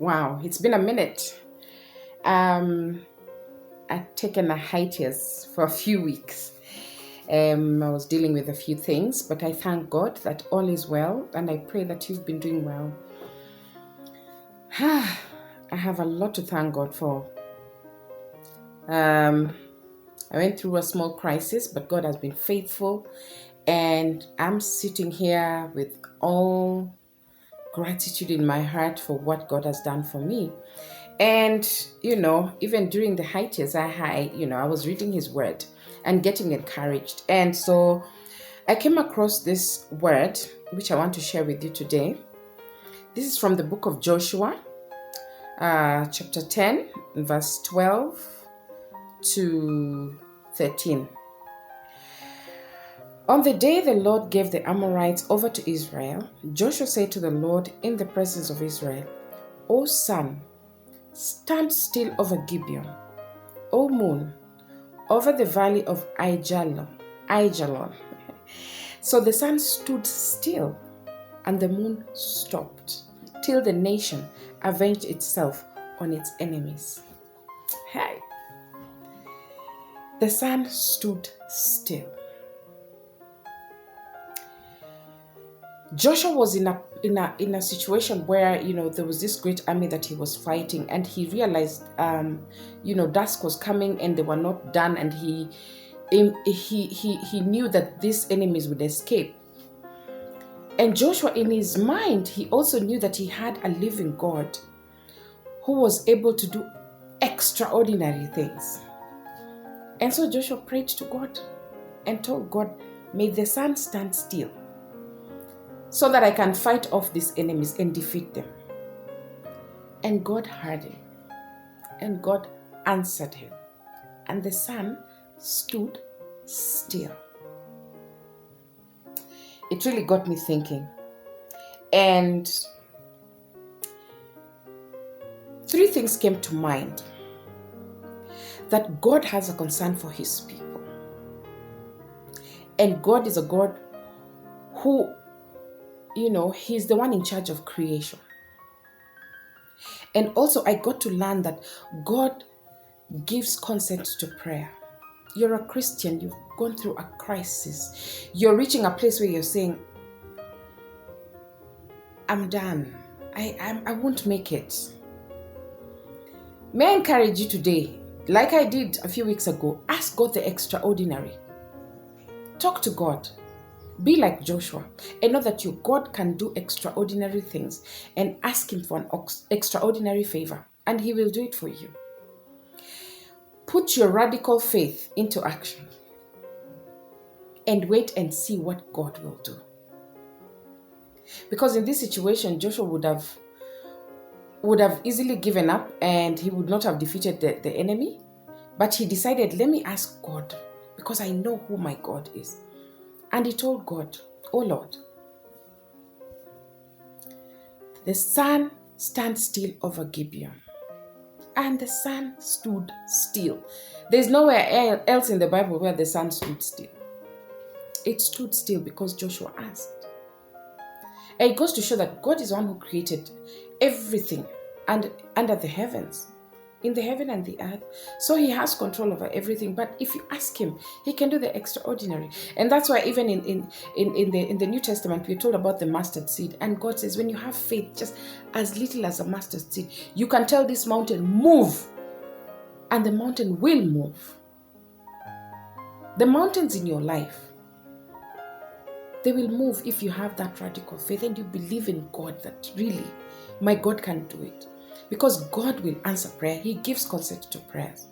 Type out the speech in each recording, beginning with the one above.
Wow, it's been a minute. I've taken a hiatus for a few weeks. I was dealing with a few things, but I thank God that all is well, and I pray that you've been doing well. I have a lot to thank God for. I went through a small crisis, but God has been faithful, and I'm sitting here with all gratitude in my heart for what God has done for me. And even during the hiatus, I was reading His Word and getting encouraged, and so I came across this word which I want to share with you today. This is from the book of Joshua, chapter 10, verse 12 to 13. On the day the Lord gave the Amorites over to Israel, Joshua said to the Lord in the presence of Israel, O sun, stand still over Gibeon. O moon, over the valley of Aijalon. So the sun stood still, and the moon stopped, till the nation avenged itself on its enemies. Hey. The sun stood still. Joshua was in a situation where there was this great army that he was fighting, and he realized dusk was coming and they were not done, and he knew that these enemies would escape. And Joshua, in his mind, he also knew that he had a living God who was able to do extraordinary things. And so Joshua prayed to God and told God, may the sun stand still so that I can fight off these enemies and defeat them. And God heard him, and God answered him, and the sun stood still. It really got me thinking. And three things came to mind. That God has a concern for His people. And God is a God who, He's the one in charge of creation. And also I got to learn that God gives consent to prayer. You're a Christian, you've gone through a crisis. You're reaching a place where you're saying, I'm done. I won't make it. May I encourage you today, like I did a few weeks ago, ask God the extraordinary. Talk to God. Be like Joshua and know that your God can do extraordinary things, and ask Him for an extraordinary favor, and He will do it for you. Put your radical faith into action and wait and see what God will do. Because in this situation, Joshua would have easily given up and he would not have defeated the enemy. But he decided, let me ask God, because I know who my God is. And he told God, oh Lord, the sun stand still over Gibeon. And the sun stood still. There's nowhere else in the Bible where the sun stood still. It stood still because Joshua asked. And it goes to show that God is the one who created everything and under the heavens, in the heaven and the earth. So He has control over everything. But if you ask Him, He can do the extraordinary. And that's why even in the New Testament, we're told about the mustard seed. And God says, when you have faith just as little as a mustard seed, you can tell this mountain, move. And the mountain will move. The mountains in your life, they will move if you have that radical faith and you believe in God that really, my God can do it. Because God will answer prayer. He gives consent to prayers.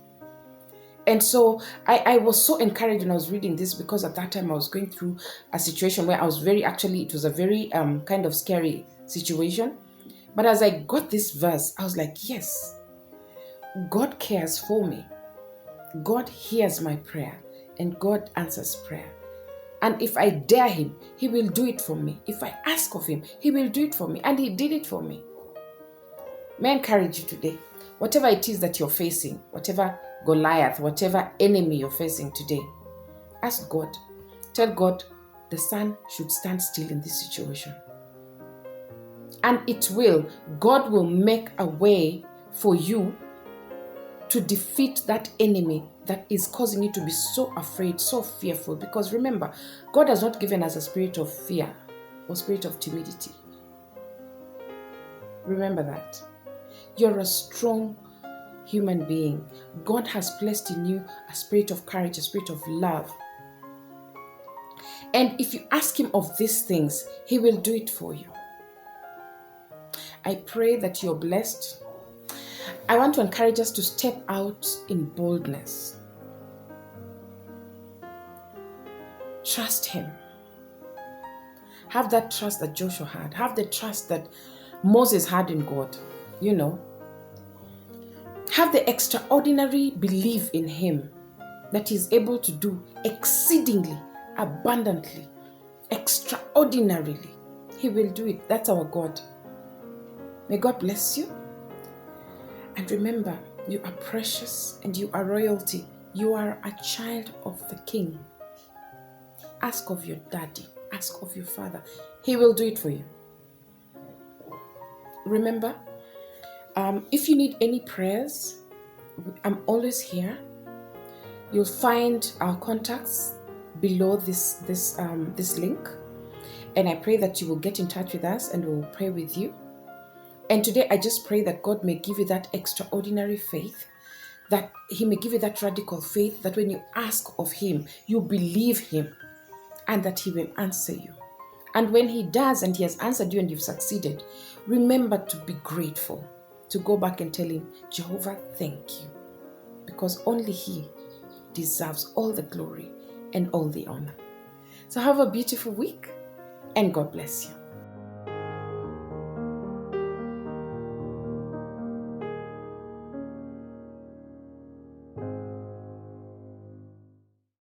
And so I was so encouraged when I was reading this, because at that time I was going through a situation where it was a very kind of scary situation. But as I got this verse, I was like, yes, God cares for me. God hears my prayer and God answers prayer. And if I dare Him, He will do it for me. If I ask of Him, He will do it for me. And He did it for me. May I encourage you today, whatever it is that you're facing, whatever Goliath, whatever enemy you're facing today, ask God. Tell God the sun should stand still in this situation. And it will. God will make a way for you to defeat that enemy that is causing you to be so afraid, so fearful. Because remember, God has not given us a spirit of fear or spirit of timidity. Remember that. You're a strong human being. God has placed in you a spirit of courage, a spirit of love. And if you ask Him of these things, He will do it for you. I pray that you're blessed. I want to encourage us to step out in boldness. Trust Him. Have that trust that Joshua had. Have the trust that Moses had in God. You know. Have the extraordinary belief in Him that He's able to do exceedingly, abundantly, extraordinarily. He will do it. That's our God. May God bless you. And remember, you are precious and you are royalty. You are a child of the King. Ask of your daddy. Ask of your father. He will do it for you. Remember, if you need any prayers, I'm always here. You'll find our contacts below this link. And I pray that you will get in touch with us and we'll pray with you. And today I just pray that God may give you that extraordinary faith, that He may give you that radical faith, that when you ask of Him, you believe Him and that He will answer you. And when He does and He has answered you and you've succeeded, remember to be grateful, to go back and tell Him, Jehovah, thank you. Because only He deserves all the glory and all the honor. So have a beautiful week and God bless you.